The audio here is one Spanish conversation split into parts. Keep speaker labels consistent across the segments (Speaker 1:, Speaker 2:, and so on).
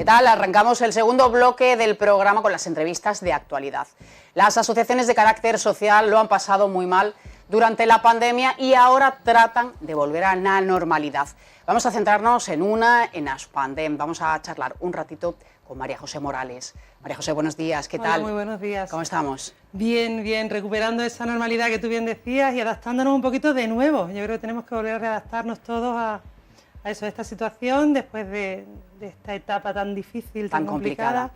Speaker 1: ¿Qué tal? Arrancamos el segundo bloque del programa con las entrevistas de actualidad. Las asociaciones de carácter social lo han pasado muy mal durante la pandemia y ahora tratan de volver a la normalidad. Vamos a centrarnos en Aspandem. Vamos a charlar un ratito con María José Morales. María José, buenos días, ¿qué tal?
Speaker 2: Muy buenos días.
Speaker 1: ¿Cómo estamos?
Speaker 2: Bien, bien, recuperando esa normalidad que tú bien decías y adaptándonos un poquito de nuevo. Yo creo que tenemos que volver a readaptarnos todos a esta situación después de esta etapa tan difícil, tan complicada.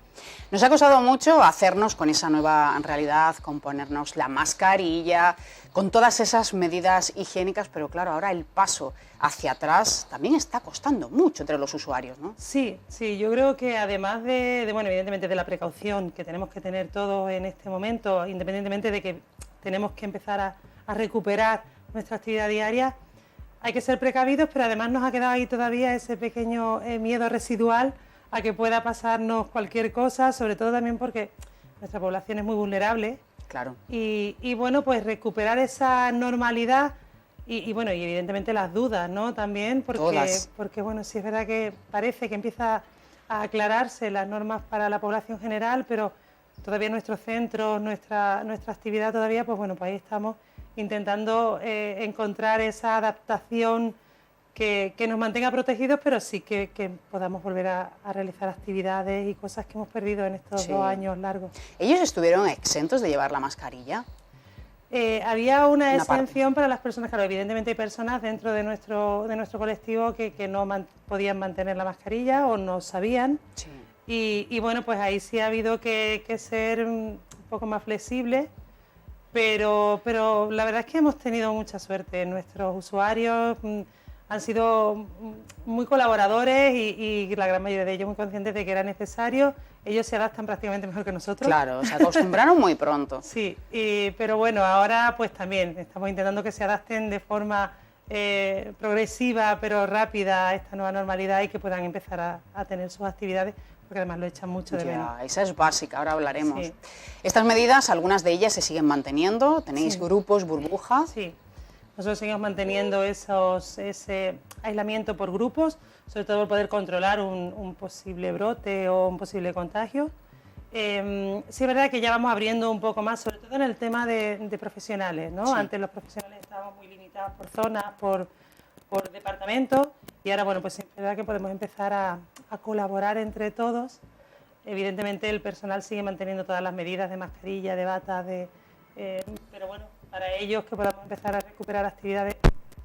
Speaker 1: Nos ha costado mucho hacernos con esa nueva realidad, con ponernos la mascarilla, con todas esas medidas higiénicas, pero claro, ahora el paso hacia atrás también está costando mucho entre los usuarios, ¿no?
Speaker 2: Sí, yo creo que además bueno, evidentemente de la precaución que tenemos que tener todos en este momento, independientemente de que tenemos que empezar a recuperar nuestra actividad diaria, hay que ser precavidos, pero además nos ha quedado ahí todavía ese pequeño miedo residual a que pueda pasarnos cualquier cosa, sobre todo también porque nuestra población es muy vulnerable.
Speaker 1: Claro.
Speaker 2: Y bueno, pues recuperar esa normalidad y bueno, y evidentemente las dudas, ¿no? También porque bueno, sí es verdad que parece que empieza a aclararse las normas para la población general, pero todavía nuestros centros, nuestra actividad todavía, pues bueno, pues ahí estamos intentando encontrar esa adaptación que nos mantenga protegidos, pero sí que podamos volver a realizar actividades y cosas que hemos perdido en estos 2 años largos.
Speaker 1: ¿Ellos estuvieron exentos de llevar la mascarilla?
Speaker 2: Había una exención para las personas, claro, evidentemente hay personas dentro de nuestro colectivo que no podían mantener la mascarilla o no sabían.
Speaker 1: Sí.
Speaker 2: Y bueno, pues ahí sí ha habido que ser un poco más flexible. Pero la verdad es que hemos tenido mucha suerte. Nuestros usuarios han sido muy colaboradores y la gran mayoría de ellos muy conscientes de que era necesario. Ellos se adaptan prácticamente mejor que nosotros.
Speaker 1: Claro, se acostumbraron muy pronto.
Speaker 2: Sí, pero bueno, ahora pues también estamos intentando que se adapten de forma progresiva pero rápida a esta nueva normalidad y que puedan empezar a tener sus actividades, porque además lo echan mucho de menos.
Speaker 1: Esa es básica, ahora hablaremos.
Speaker 2: Sí.
Speaker 1: Estas medidas, algunas de ellas se siguen manteniendo, tenéis grupos, burbuja.
Speaker 2: Sí, nosotros seguimos manteniendo ese aislamiento por grupos, sobre todo por poder controlar un posible brote o un posible contagio. Sí es verdad que ya vamos abriendo un poco más, sobre todo en el tema de profesionales, ¿no? Sí. Antes los profesionales estábamos muy limitados por zonas, por departamentos, y ahora, bueno, pues es verdad que podemos empezar a colaborar entre todos. Evidentemente el personal sigue manteniendo todas las medidas de mascarilla, de bata, pero bueno, para ellos que podamos empezar a recuperar actividades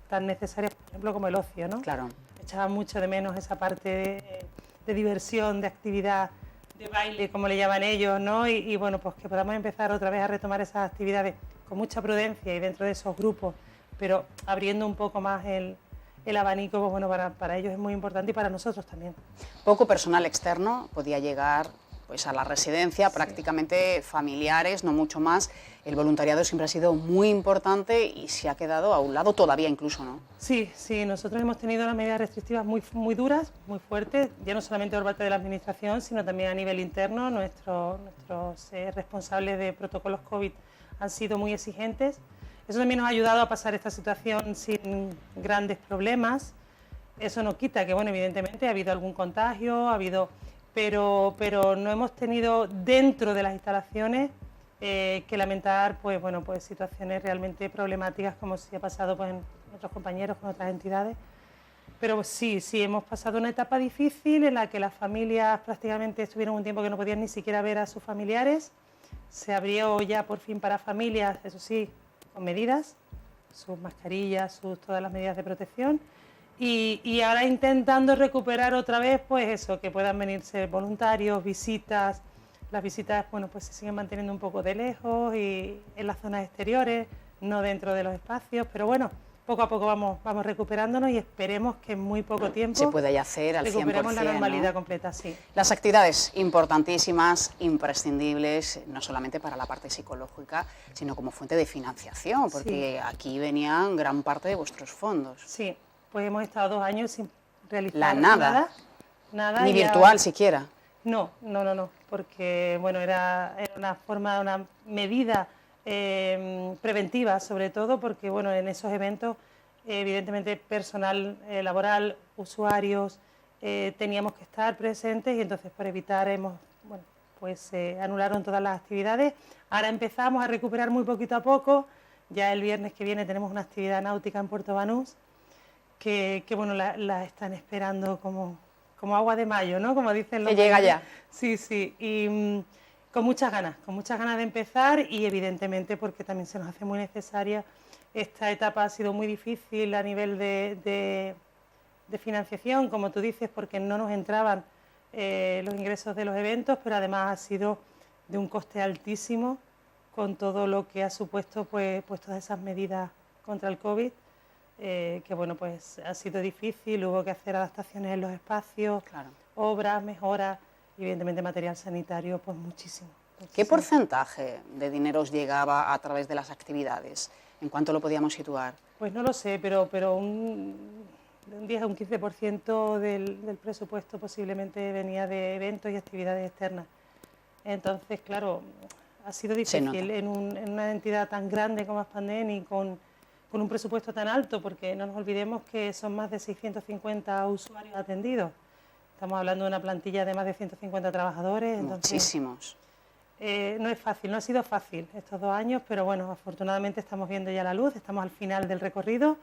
Speaker 2: tan necesarias, por ejemplo, como el ocio, ¿no?
Speaker 1: Claro.
Speaker 2: Echaba mucho de menos esa parte de diversión, de actividad, de baile, como le llaman ellos, ¿no? Y bueno, pues que podamos empezar otra vez a retomar esas actividades con mucha prudencia y dentro de esos grupos, pero abriendo un poco más el abanico, pues bueno, para ellos es muy importante y para nosotros también.
Speaker 1: Poco personal externo podía llegar pues a la residencia, sí. Prácticamente familiares, no mucho más. El voluntariado siempre ha sido muy importante y se ha quedado a un lado todavía incluso, ¿no? Sí,
Speaker 2: nosotros hemos tenido unas medidas restrictivas muy duras, muy fuertes, ya no solamente por parte de la Administración, sino también a nivel interno. Nuestros responsables de protocolos COVID han sido muy exigentes. Eso también nos ha ayudado a pasar esta situación sin grandes problemas. Eso no quita que, bueno, evidentemente ha habido algún contagio, pero no hemos tenido dentro de las instalaciones que lamentar pues situaciones realmente problemáticas, como si ha pasado pues, en otros compañeros con otras entidades. Pero sí, hemos pasado una etapa difícil en la que las familias prácticamente estuvieron un tiempo que no podían ni siquiera ver a sus familiares. Se abrió ya por fin para familias, eso sí, con medidas, sus mascarillas, todas las medidas de protección. Y ahora intentando recuperar otra vez, pues eso, que puedan venirse voluntarios, visitas. Las visitas, bueno, pues se siguen manteniendo un poco de lejos y en las zonas exteriores, no dentro de los espacios, pero bueno, poco a poco vamos recuperándonos y esperemos que en muy poco tiempo
Speaker 1: se pueda ya hacer al 100%,
Speaker 2: recuperemos la normalidad, ¿no? Completa, sí.
Speaker 1: Las actividades importantísimas, imprescindibles, no solamente para la parte psicológica, sino como fuente de financiación, porque sí. Aquí venían gran parte de vuestros fondos.
Speaker 2: Sí, pues hemos estado 2 años sin realizar
Speaker 1: nada. Ni virtual
Speaker 2: ahora,
Speaker 1: siquiera.
Speaker 2: No, porque bueno, era una medida preventiva, sobre todo porque bueno, en esos eventos evidentemente personal laboral, usuarios teníamos que estar presentes y entonces por evitar anularon todas las actividades. Ahora empezamos a recuperar muy poquito a poco. Ya el viernes que viene tenemos una actividad náutica en Puerto Banús que la están esperando como agua de mayo, ¿no? Como dicen los
Speaker 1: que llega ya.
Speaker 2: Sí, y con muchas ganas de empezar y evidentemente porque también se nos hace muy necesaria. Esta etapa ha sido muy difícil a nivel de financiación, como tú dices, porque no nos entraban los ingresos de los eventos, pero además ha sido de un coste altísimo con todo lo que ha supuesto pues todas esas medidas contra el COVID, pues ha sido difícil, hubo que hacer adaptaciones en los espacios,
Speaker 1: claro,
Speaker 2: obras, mejoras, y evidentemente material sanitario, pues muchísimo.
Speaker 1: ¿Qué porcentaje de dinero os llegaba a través de las actividades? ¿En cuánto lo podíamos situar?
Speaker 2: Pues no lo sé, pero un 10 a un 15% del presupuesto posiblemente venía de eventos y actividades externas. Entonces, claro, ha sido difícil en una entidad tan grande como Aspandén y con un presupuesto tan alto, porque no nos olvidemos que son más de 650 usuarios atendidos. Estamos hablando de una plantilla de más de 150 trabajadores. Entonces,
Speaker 1: muchísimos.
Speaker 2: No es fácil, no ha sido fácil estos 2 años, pero bueno, afortunadamente estamos viendo ya la luz, estamos al final del recorrido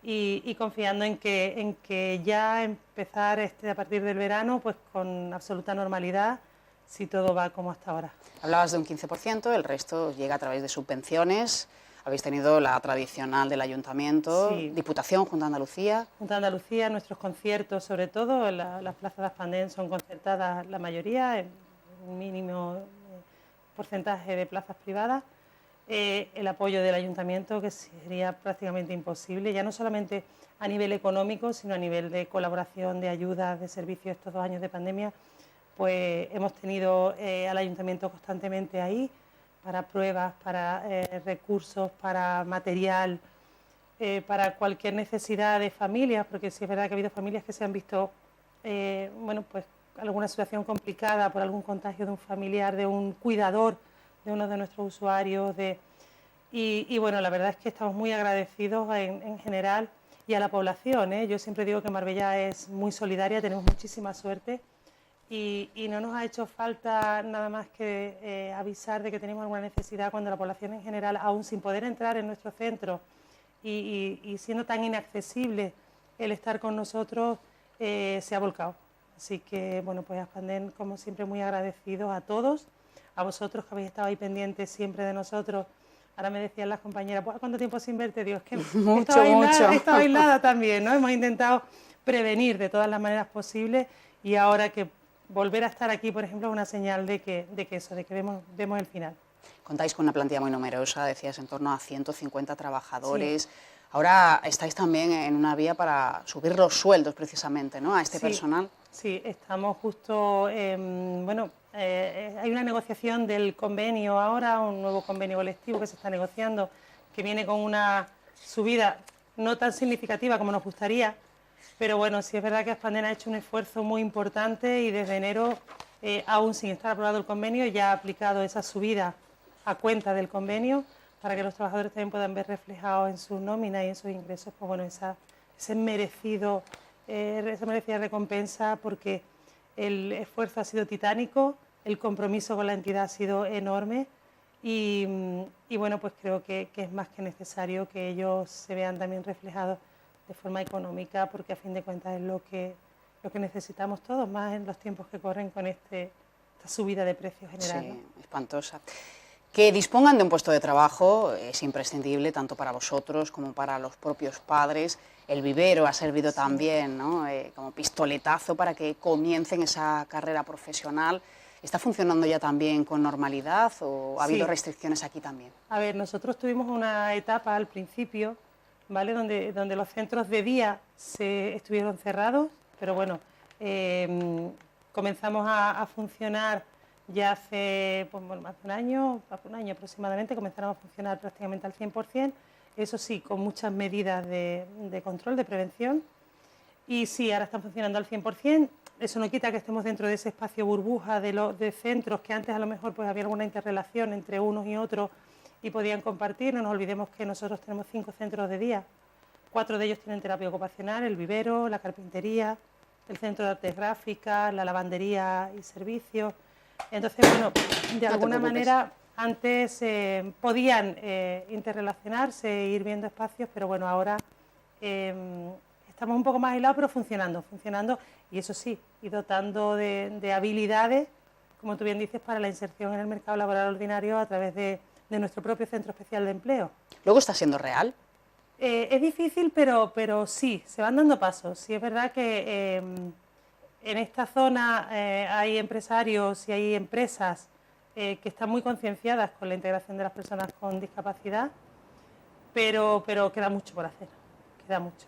Speaker 2: y confiando en que ya empezar a partir del verano pues con absoluta normalidad, si todo va como hasta ahora.
Speaker 1: Hablabas de un 15%, el resto llega a través de subvenciones. Habéis tenido la tradicional del Ayuntamiento, sí. Diputación, Junta de Andalucía.
Speaker 2: Junta de Andalucía, nuestros conciertos sobre todo, las plazas de Aspandén son concertadas la mayoría, un mínimo porcentaje de plazas privadas, el apoyo del Ayuntamiento, que sería prácticamente imposible, ya no solamente a nivel económico, sino a nivel de colaboración, de ayuda, de servicio estos 2 años de pandemia, pues hemos tenido al Ayuntamiento constantemente ahí, para pruebas, para recursos, para material, para cualquier necesidad de familias, porque sí es verdad que ha habido familias que se han visto, pues alguna situación complicada por algún contagio de un familiar, de un cuidador, de uno de nuestros usuarios, y bueno, la verdad es que estamos muy agradecidos en general y a la población, ¿eh? Yo siempre digo que Marbella es muy solidaria, tenemos muchísima suerte y no nos ha hecho falta nada más que avisar de que tenemos alguna necesidad cuando la población en general, aún sin poder entrar en nuestro centro y siendo tan inaccesible el estar con nosotros, se ha volcado. Así que, bueno, pues Aspandén, como siempre, muy agradecidos a todos, a vosotros que habéis estado ahí pendientes siempre de nosotros. Ahora me decían las compañeras, ¿cuánto tiempo sin verte? Digo, es que
Speaker 1: mucho.
Speaker 2: He estado aislada también, ¿no? Hemos intentado prevenir de todas las maneras posibles y ahora que volver a estar aquí, por ejemplo, es una señal de que vemos el final.
Speaker 1: Contáis con una plantilla muy numerosa, decías, en torno a 150 trabajadores. Sí. Ahora estáis también en una vía para subir los sueldos, precisamente, ¿no?, a este personal.
Speaker 2: Sí, estamos justo, hay una negociación del convenio ahora, un nuevo convenio colectivo que se está negociando, que viene con una subida no tan significativa como nos gustaría, pero bueno, sí es verdad que Aspandén ha hecho un esfuerzo muy importante y desde enero, aún sin estar aprobado el convenio, ya ha aplicado esa subida a cuenta del convenio para que los trabajadores también puedan ver reflejados en sus nóminas y en sus ingresos, pues bueno, esa merecida recompensa, porque el esfuerzo ha sido titánico, el compromiso con la entidad ha sido enorme y bueno, pues creo que es más que necesario que ellos se vean también reflejados de forma económica, porque a fin de cuentas es lo que necesitamos todos, más en los tiempos que corren con esta subida de precios general.
Speaker 1: Sí, ¿no? Espantosa. Que dispongan de un puesto de trabajo es imprescindible tanto para vosotros como para los propios padres. El vivero ha servido también, ¿no?, como pistoletazo para que comiencen esa carrera profesional. ¿Está funcionando ya también con normalidad o ha habido restricciones aquí también?
Speaker 2: A ver, nosotros tuvimos una etapa al principio, ¿vale?, donde los centros de día estuvieron cerrados, pero bueno, comenzamos a funcionar ya hace más de un año aproximadamente, comenzaron a funcionar prácticamente al 100%, eso sí, con muchas medidas de control, de prevención, y sí, ahora están funcionando al 100%, eso no quita que estemos dentro de ese espacio burbuja de centros que antes a lo mejor pues había alguna interrelación entre unos y otros y podían compartir. No nos olvidemos que nosotros tenemos 5 centros de día, 4 de ellos tienen terapia ocupacional, el vivero, la carpintería, el Centro de Artes Gráficas, la lavandería y servicios. Entonces, bueno, de alguna manera antes podían interrelacionarse, ir viendo espacios, pero bueno, ahora estamos un poco más aislados, pero funcionando, y eso sí, y dotando de habilidades, como tú bien dices, para la inserción en el mercado laboral ordinario a través de nuestro propio Centro Especial de Empleo.
Speaker 1: ¿Luego está siendo real?
Speaker 2: Es difícil, pero sí, se van dando pasos. Sí es verdad que en esta zona hay empresarios y hay empresas que están muy concienciadas con la integración de las personas con discapacidad, pero queda mucho por hacer, queda mucho.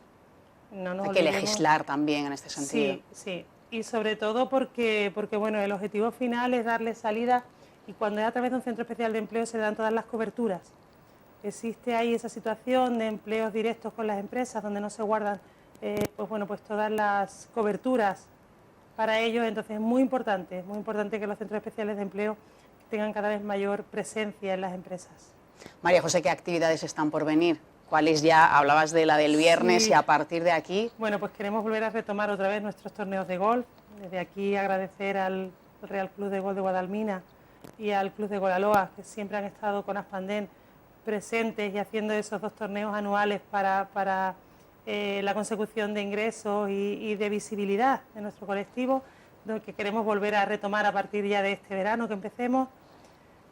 Speaker 2: No nos
Speaker 1: Hay que
Speaker 2: olvidemos.
Speaker 1: legislar también en este sentido.
Speaker 2: Sí, sí, y sobre todo porque bueno, el objetivo final es darle salida, y cuando es a través de un centro especial de empleo se dan todas las coberturas. Existe ahí esa situación de empleos directos con las empresas donde no se guardan pues todas las coberturas para ellos. Entonces es muy importante que los centros especiales de empleo tengan cada vez mayor presencia en las empresas.
Speaker 1: María José, ¿qué actividades están por venir? ¿Cuáles ya? Hablabas de la del viernes, sí. Y a partir de aquí...
Speaker 2: Bueno, pues queremos volver a retomar otra vez nuestros torneos de golf. Desde aquí agradecer al Real Club de Golf de Guadalmina y al Club de Golaloa, que siempre han estado con Aspandén presentes y haciendo esos 2 torneos anuales para la consecución de ingresos y de visibilidad de nuestro colectivo, lo que queremos volver a retomar a partir ya de este verano que empecemos.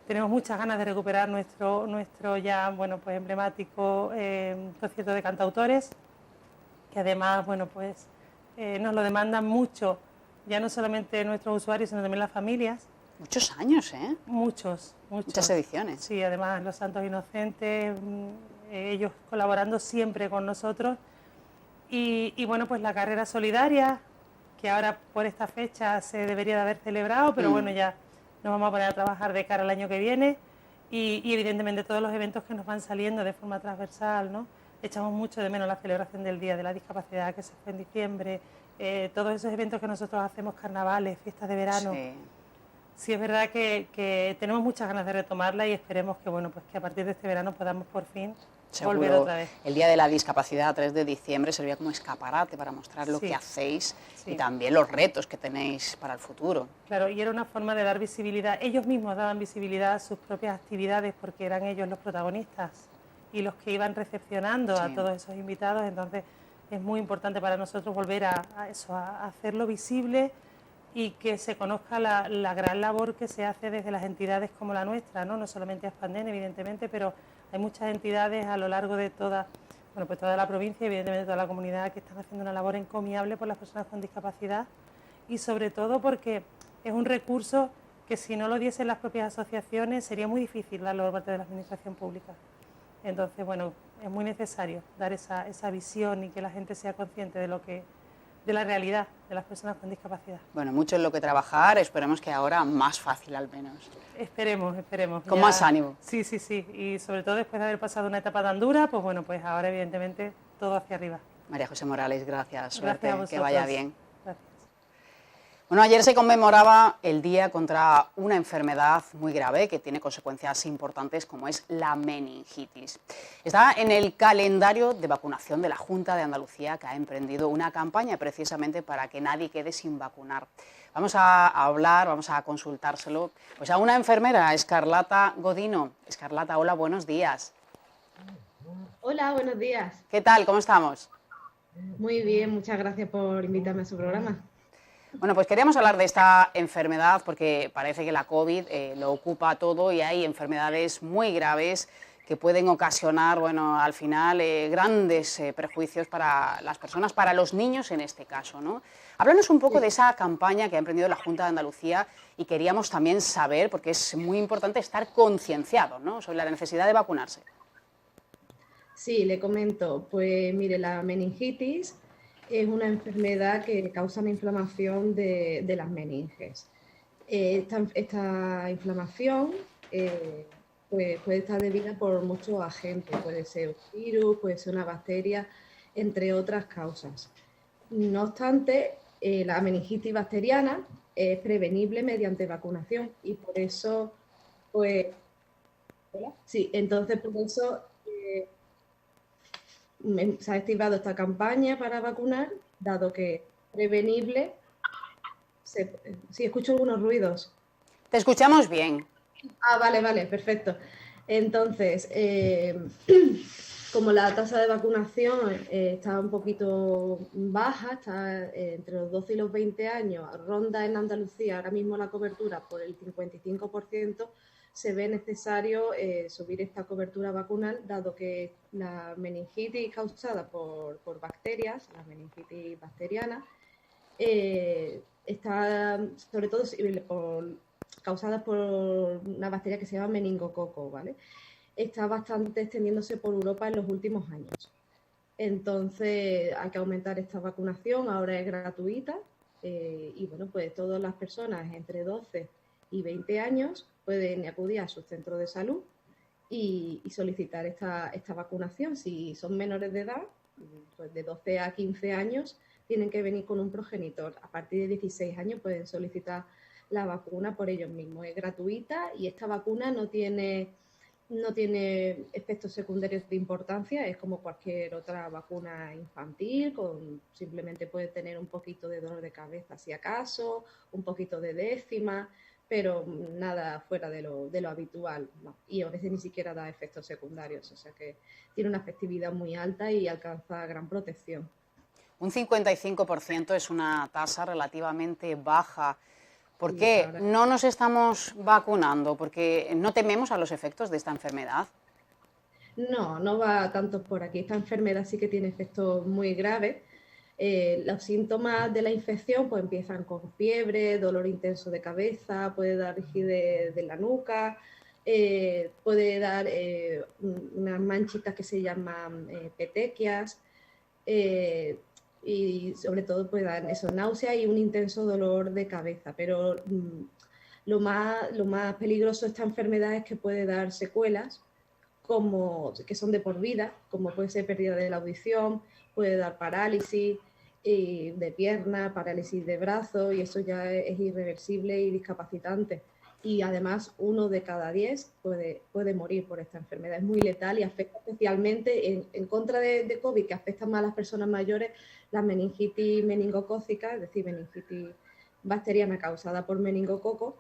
Speaker 2: Tenemos muchas ganas de recuperar nuestro ya pues emblemático concierto de cantautores, que además nos lo demandan mucho, ya no solamente nuestros usuarios, sino también las familias.
Speaker 1: Muchos años, ¿eh?
Speaker 2: Muchas
Speaker 1: ediciones.
Speaker 2: Sí, además los Santos Inocentes, ellos colaborando siempre con nosotros. Y bueno, pues la carrera solidaria, que ahora por esta fecha se debería de haber celebrado, pero bueno, ya nos vamos a poner a trabajar de cara al año que viene. Y evidentemente todos los eventos que nos van saliendo de forma transversal, ¿no? Echamos mucho de menos la celebración del Día de la Discapacidad, que se fue en diciembre, todos esos eventos que nosotros hacemos, carnavales, fiestas de verano.
Speaker 1: Sí.
Speaker 2: Sí, es verdad que tenemos muchas ganas de retomarla y esperemos que que a partir de este verano podamos por fin volver otra vez.
Speaker 1: El Día de la Discapacidad, 3 de diciembre, servía como escaparate para mostrar lo que hacéis y también los retos que tenéis para el futuro.
Speaker 2: Claro, y era una forma de dar visibilidad. Ellos mismos daban visibilidad a sus propias actividades porque eran ellos los protagonistas y los que iban recepcionando a todos esos invitados. Entonces es muy importante para nosotros volver a hacerlo visible y que se conozca la gran labor que se hace desde las entidades como la nuestra, no solamente Aspandén, evidentemente, pero hay muchas entidades a lo largo de toda la provincia y evidentemente toda la comunidad que están haciendo una labor encomiable por las personas con discapacidad, y sobre todo porque es un recurso que si no lo diesen las propias asociaciones sería muy difícil darlo por parte de la administración pública. Entonces, bueno, es muy necesario dar esa visión y que la gente sea consciente de la realidad de las personas con discapacidad.
Speaker 1: Bueno, mucho en lo que trabajar, esperemos que ahora más fácil al menos.
Speaker 2: Esperemos.
Speaker 1: Con más ánimo.
Speaker 2: Sí, y sobre todo después de haber pasado una etapa tan dura, pues ahora evidentemente todo hacia arriba.
Speaker 1: María José Morales, gracias, suerte,
Speaker 2: gracias a vosotros.
Speaker 1: Que vaya bien.
Speaker 2: Gracias.
Speaker 1: Bueno, ayer se conmemoraba el día contra una enfermedad muy grave que tiene consecuencias importantes como es la meningitis. Está en el calendario de vacunación de la Junta de Andalucía, que ha emprendido una campaña precisamente para que nadie quede sin vacunar. Vamos a consultárselo pues a una enfermera, Escarlata Godino. Escarlata, hola, buenos días.
Speaker 3: Hola, buenos días.
Speaker 1: ¿Qué tal? ¿Cómo estamos?
Speaker 3: Muy bien, muchas gracias por invitarme a su programa.
Speaker 1: Bueno, pues queríamos hablar de esta enfermedad porque parece que la COVID lo ocupa todo y hay enfermedades muy graves que pueden ocasionar, al final, grandes perjuicios para las personas, para los niños en este caso, ¿no? Háblanos un poco de esa campaña que ha emprendido la Junta de Andalucía y queríamos también saber, porque es muy importante estar concienciados, ¿no?, sobre la necesidad de vacunarse.
Speaker 3: Sí, le comento. Pues mire, la meningitis es una enfermedad que causa una inflamación de las meninges. Esta inflamación pues puede estar debida por muchos agentes, puede ser un virus, puede ser una bacteria, entre otras causas. No obstante, la meningitis bacteriana es prevenible mediante vacunación y por eso, pues, ¿hola? Sí, entonces por eso se ha activado esta campaña para vacunar, dado que prevenible. Sí, escucho algunos ruidos.
Speaker 1: Te escuchamos bien.
Speaker 3: Ah, vale, perfecto. Entonces, como la tasa de vacunación está un poquito baja, está entre los 12 y los 20 años, ronda en Andalucía ahora mismo la cobertura por el 55%, se ve necesario subir esta cobertura vacunal, dado que la meningitis causada por bacterias, la meningitis bacteriana, está sobre todo causadas por una bacteria que se llama meningococo, ¿vale? Está bastante extendiéndose por Europa en los últimos años. Entonces hay que aumentar esta vacunación, ahora es gratuita y bueno, pues todas las personas entre 12 y 20 años pueden acudir a su centro de salud y solicitar esta vacunación. Si son menores de edad, pues de 12 a 15 años, tienen que venir con un progenitor. A partir de 16 años pueden solicitar la vacuna por ellos mismos. Es gratuita y esta vacuna no tiene efectos secundarios de importancia, es como cualquier otra vacuna infantil, simplemente puede tener un poquito de dolor de cabeza si acaso, un poquito de décima, pero nada fuera de lo habitual, ¿no? Y a veces ni siquiera da efectos secundarios, o sea que tiene una efectividad muy alta y alcanza gran protección.
Speaker 1: Un 55% es una tasa relativamente baja. ¿Por qué no nos estamos vacunando? ¿Porque no tememos a los efectos de esta enfermedad?
Speaker 3: No va tanto por aquí. Esta enfermedad sí que tiene efectos muy graves. Los síntomas de la infección pues empiezan con fiebre, dolor intenso de cabeza, puede dar rigidez de la nuca, puede dar unas manchitas que se llaman petequias, y sobre todo puede dar eso, náusea y un intenso dolor de cabeza. Pero lo más peligroso de esta enfermedad es que puede dar secuelas que son de por vida, como puede ser pérdida de la audición, puede dar parálisis de pierna, parálisis de brazo, y eso ya es irreversible y discapacitante. Y además 1 de cada 10 puede morir por esta enfermedad. Es muy letal y afecta especialmente, en contra de COVID, que afecta más a las personas mayores, la meningitis meningocócica, es decir, meningitis bacteriana causada por meningococo,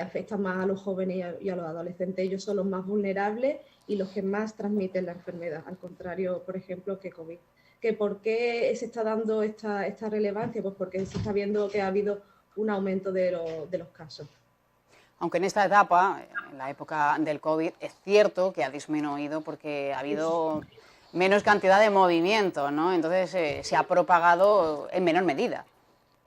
Speaker 3: afecta más a los jóvenes y a los adolescentes. Ellos son los más vulnerables y los que más transmiten la enfermedad, al contrario, por ejemplo, que COVID. ¿Por qué se está dando esta relevancia? Pues porque se está viendo que ha habido un aumento de los casos.
Speaker 1: Aunque en esta etapa, en la época del COVID, es cierto que ha disminuido porque ha habido menos cantidad de movimiento, ¿no? Entonces se ha propagado en menor medida.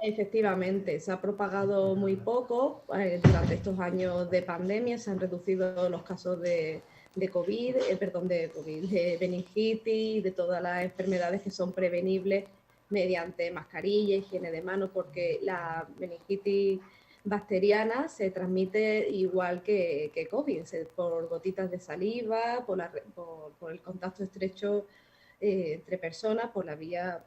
Speaker 3: Efectivamente, se ha propagado muy poco. Durante estos años de pandemia se han reducido los casos de meningitis, de todas las enfermedades que son prevenibles mediante mascarilla, higiene de manos, porque la meningitis bacteriana se transmite igual que COVID, por gotitas de saliva, por el contacto estrecho entre personas, por la vía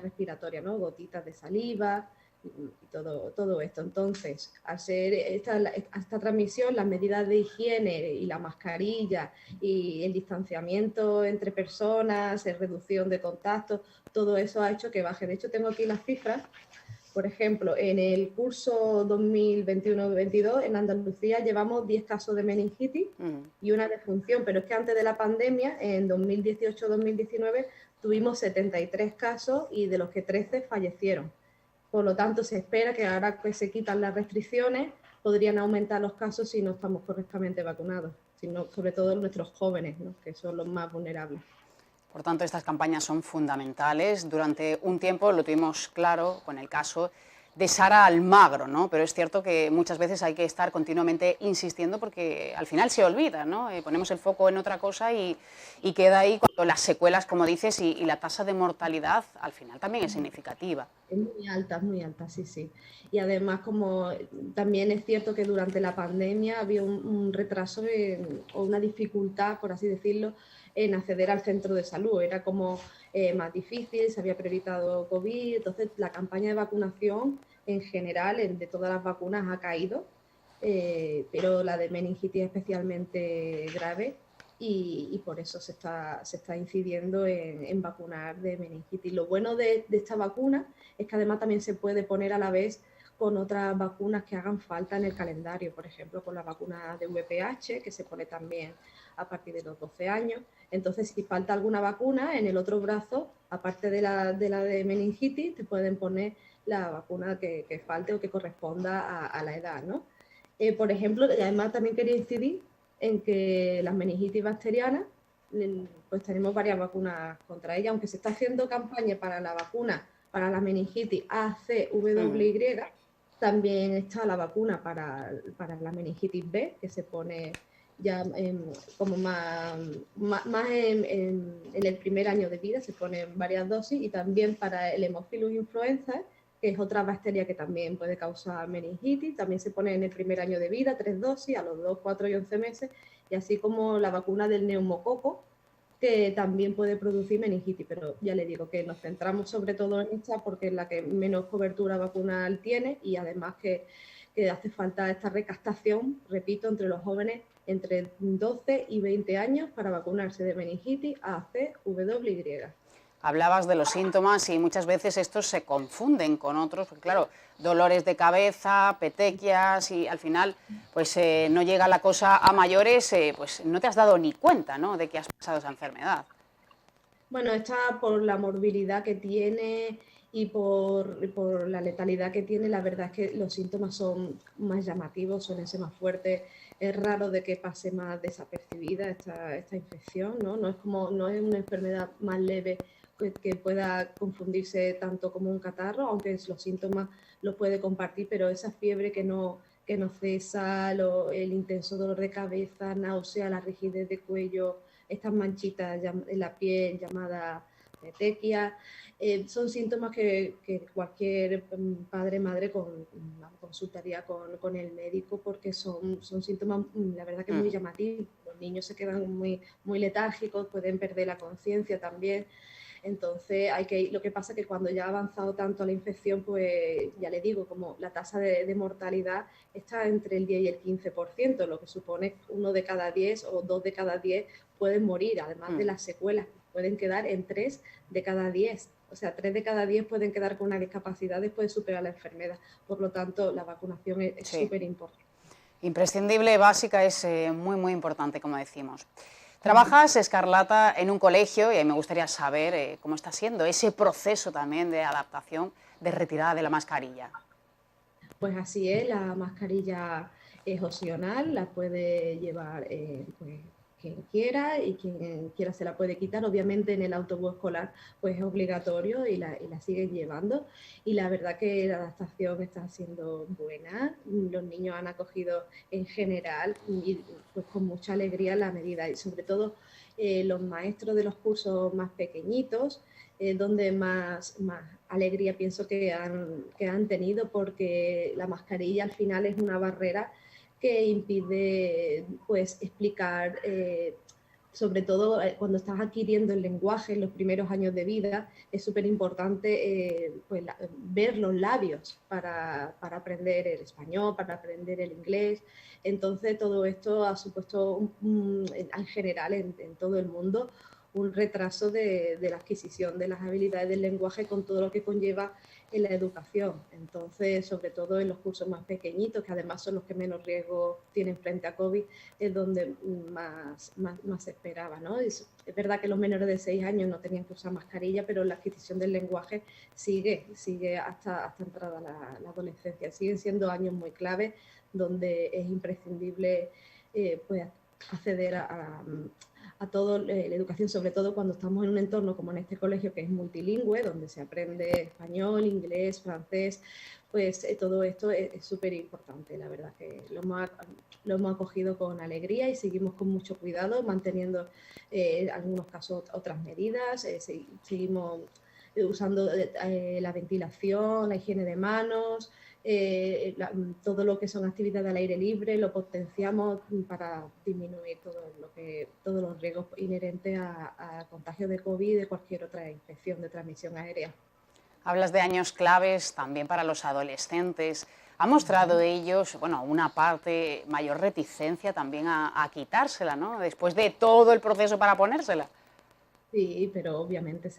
Speaker 3: respiratoria, ¿no? Gotitas de saliva y todo esto. Entonces, al ser esta transmisión, las medidas de higiene y la mascarilla y el distanciamiento entre personas, reducción de contactos, todo eso ha hecho que baje. De hecho, tengo aquí las cifras. Por ejemplo, en el curso 2021-22 en Andalucía llevamos 10 casos de meningitis y una defunción, pero es que antes de la pandemia, en 2018-2019, tuvimos 73 casos y de los que 13 fallecieron. Por lo tanto, se espera que ahora que se quitan las restricciones, podrían aumentar los casos si no estamos correctamente vacunados, sobre todo nuestros jóvenes, ¿no? Que son los más vulnerables.
Speaker 1: Por tanto, estas campañas son fundamentales. Durante un tiempo lo tuvimos claro con el caso de Sara Almagro, ¿no? Pero es cierto que muchas veces hay que estar continuamente insistiendo porque al final se olvida, ¿no? Ponemos el foco en otra cosa y queda ahí cuando las secuelas, como dices, y la tasa de mortalidad al final también es significativa.
Speaker 3: Es muy alta, sí. Y además, como también es cierto que durante la pandemia había un retraso o una dificultad, por así decirlo, en acceder al centro de salud. Era como más difícil, se había priorizado COVID, entonces la campaña de vacunación en general, de todas las vacunas, ha caído, pero la de meningitis especialmente grave y por eso se está incidiendo en vacunar de meningitis. Lo bueno de esta vacuna es que además también se puede poner a la vez con otras vacunas que hagan falta en el calendario, por ejemplo, con la vacuna de VPH, que se pone también a partir de los 12 años. Entonces, si falta alguna vacuna, en el otro brazo, aparte de la de meningitis, te pueden poner la vacuna que falte o que corresponda a la edad, ¿no? Por ejemplo, y además también quería incidir en que las meningitis bacterianas, pues tenemos varias vacunas contra ella, aunque se está haciendo campaña para la vacuna para la meningitis ACWY, también está la vacuna para la meningitis B, que se pone ya como más en el primer año de vida, se ponen varias dosis, y también para el Haemophilus influenzae, que es otra bacteria que también puede causar meningitis, también se pone en el primer año de vida, 3 dosis, a los 2, 4 y 11 meses, y así como la vacuna del neumococo, que también puede producir meningitis, pero ya le digo que nos centramos sobre todo en esta porque es la que menos cobertura vacunal tiene, y además que hace falta esta recaptación, repito, entre los jóvenes entre 12 y 20 años para vacunarse de meningitis ACWY.
Speaker 1: Hablabas de los síntomas y muchas veces estos se confunden con otros, porque claro, dolores de cabeza, petequias, y al final pues no llega la cosa a mayores, pues no te has dado ni cuenta, ¿no?, de que has pasado esa enfermedad.
Speaker 3: Bueno, está por la morbilidad que tiene y por la letalidad que tiene. La verdad es que los síntomas son más llamativos, suelen ser más fuertes. Es raro de que pase más desapercibida esta infección, ¿no? No es una enfermedad más leve que pueda confundirse tanto como un catarro, aunque los síntomas los puede compartir, pero esa fiebre que no cesa, el intenso dolor de cabeza, náusea, la rigidez de cuello, estas manchitas en la piel llamadas petequias, son síntomas que cualquier padre, madre consultaría con el médico, porque son síntomas, la verdad, que muy llamativos. Los niños se quedan muy, muy letárgicos, pueden perder la conciencia también. Entonces lo que pasa es que cuando ya ha avanzado tanto la infección, pues ya le digo, como la tasa de mortalidad está entre el 10 y el 15%, lo que supone que 1 de cada 10 o 2 de cada 10 pueden morir, además de las secuelas, pueden quedar en 3 de cada 10. O sea, 3 de cada 10 pueden quedar con una discapacidad después de superar la enfermedad. Por lo tanto, la vacunación es súper importante.
Speaker 1: Imprescindible, básica, es muy, muy importante, como decimos. Trabajas, Escarlata, en un colegio, y a mí me gustaría saber cómo está siendo ese proceso también de adaptación, de retirada de la mascarilla.
Speaker 3: Pues así es, la mascarilla es opcional, la puede llevar pues, quien quiera, y quien quiera se la puede quitar. Obviamente en el autobús escolar pues es obligatorio, y la siguen llevando, y la verdad que la adaptación está siendo buena. Los niños han acogido en general, y pues con mucha alegría, la medida, y sobre todo los maestros de los cursos más pequeñitos, donde más alegría pienso que han tenido, porque la mascarilla al final es una barrera que impide pues explicar, sobre todo cuando estás adquiriendo el lenguaje en los primeros años de vida, es súper importante pues, ver los labios para aprender el español, para aprender el inglés. Entonces todo esto ha supuesto en general en todo el mundo un retraso de la adquisición de las habilidades del lenguaje, con todo lo que conlleva en la educación. Entonces, sobre todo en los cursos más pequeñitos, que además son los que menos riesgo tienen frente a COVID, es donde más se esperaba, ¿no? Es verdad que los menores de 6 años no tenían que usar mascarilla, pero la adquisición del lenguaje sigue hasta entrada la adolescencia. Siguen siendo años muy clave, donde es imprescindible pues acceder a toda la educación, sobre todo cuando estamos en un entorno como en este colegio, que es multilingüe, donde se aprende español, inglés, francés. Pues todo esto es súper importante. La verdad que lo hemos acogido con alegría, y seguimos con mucho cuidado, manteniendo en algunos casos otras medidas. Seguimos usando la ventilación, la higiene de manos, todo lo que son actividades al aire libre, lo potenciamos para disminuir todos los riesgos inherentes a contagio de COVID y de cualquier otra infección de transmisión aérea.
Speaker 1: Hablas de años claves también para los adolescentes. Ha mostrado ellos, bueno, una parte, mayor reticencia también a quitársela, ¿no? Después de todo el proceso para ponérsela.
Speaker 3: Sí, pero obviamente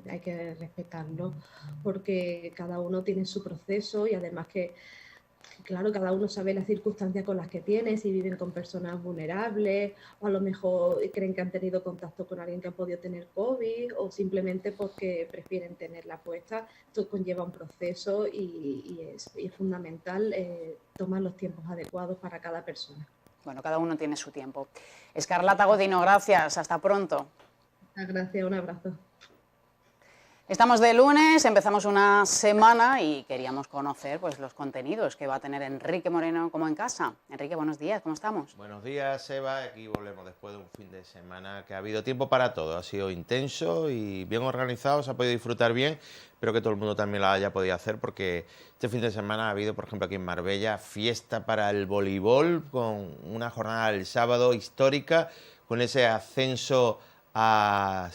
Speaker 3: hay que respetarlo porque cada uno tiene su proceso y además que, claro, cada uno sabe las circunstancias con las que tiene, si viven con personas vulnerables o a lo mejor creen que han tenido contacto con alguien que ha podido tener COVID o simplemente porque prefieren tenerla puesta. Esto conlleva un proceso y es fundamental tomar los tiempos adecuados para cada persona.
Speaker 1: Bueno, cada uno tiene su tiempo. Escarlata Godino, gracias. Hasta pronto.
Speaker 3: Gracias, un abrazo.
Speaker 1: Estamos de lunes, empezamos una semana y queríamos conocer pues, los contenidos que va a tener Enrique Moreno como en casa. Enrique, buenos días, ¿cómo estamos?
Speaker 4: Buenos días, Eva. Aquí volvemos después de un fin de semana que ha habido tiempo para todo. Ha sido intenso y bien organizado, se ha podido disfrutar bien. Espero que todo el mundo también lo haya podido hacer porque este fin de semana ha habido, por ejemplo, aquí en Marbella, fiesta para el voleibol con una jornada el sábado histórica, con ese ascenso a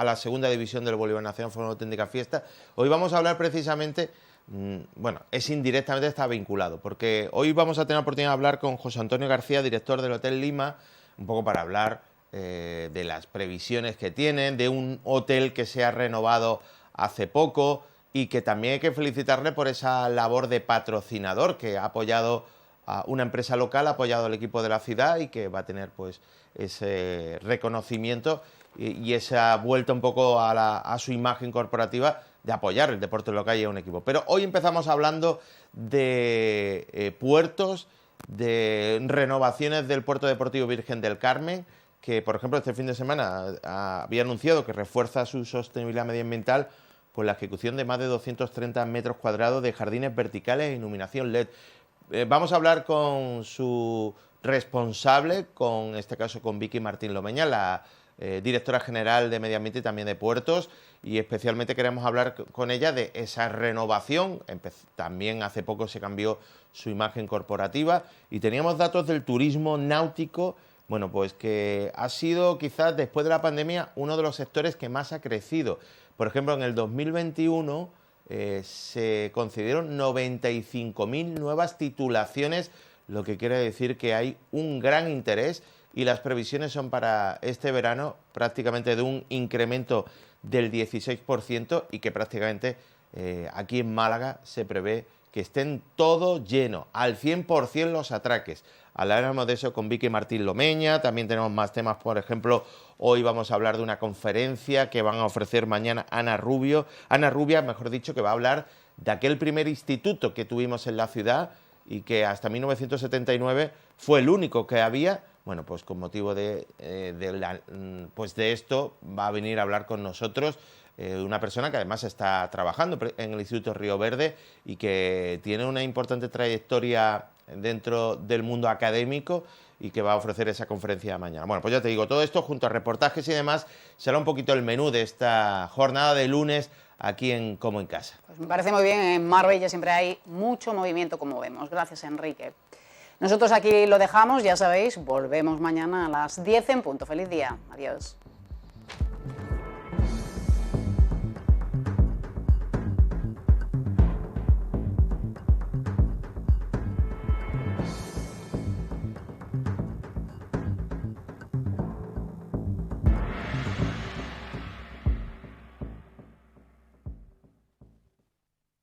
Speaker 4: la segunda división del voleibol nacional. Fue una auténtica fiesta. Hoy vamos a hablar precisamente, bueno, es indirectamente, está vinculado, porque hoy vamos a tener la oportunidad de hablar con José Antonio García, director del Hotel Lima, un poco para hablar de las previsiones que tienen, de un hotel que se ha renovado hace poco y que también hay que felicitarle por esa labor de patrocinador que ha apoyado a una empresa local, ha apoyado al equipo de la ciudad y que va a tener pues ese reconocimiento y esa vuelta un poco a su imagen corporativa de apoyar el deporte local y a un equipo. Pero hoy empezamos hablando de puertos, de renovaciones del Puerto Deportivo Virgen del Carmen, que por ejemplo este fin de semana había anunciado que refuerza su sostenibilidad medioambiental con la ejecución de más de 230 metros cuadrados de jardines verticales e iluminación LED. Vamos a hablar con su responsable, en este caso con Vicky Martín Lomeña, la directora general de Medio Ambiente y también de Puertos, y especialmente queremos hablar con ella de esa renovación. También hace poco se cambió su imagen corporativa y teníamos datos del turismo náutico, bueno, pues que ha sido quizás después de la pandemia uno de los sectores que más ha crecido. Por ejemplo, en el 2021 se concedieron 95.000 nuevas titulaciones, lo que quiere decir que hay un gran interés y las previsiones son para este verano prácticamente de un incremento del 16% y que prácticamente aquí en Málaga se prevé que estén todo lleno, al 100% los atraques. Hablaremos de eso con Vicky Martín Lomeña, también tenemos más temas, por ejemplo, hoy vamos a hablar de una conferencia que van a ofrecer mañana Ana Rubia, mejor dicho, que va a hablar de aquel primer instituto que tuvimos en la ciudad y que hasta 1979 fue el único que había. Bueno, pues con motivo de esto va a venir a hablar con nosotros una persona que además está trabajando en el Instituto Río Verde y que tiene una importante trayectoria dentro del mundo académico y que va a ofrecer esa conferencia mañana. Bueno, pues ya te digo, todo esto junto a reportajes y demás será un poquito el menú de esta jornada de lunes aquí en Como en Casa.
Speaker 1: Pues me parece muy bien, en Marbella siempre hay mucho movimiento como vemos. Gracias, Enrique. Nosotros aquí lo dejamos, ya sabéis, volvemos mañana a las 10 en punto. Feliz día, adiós.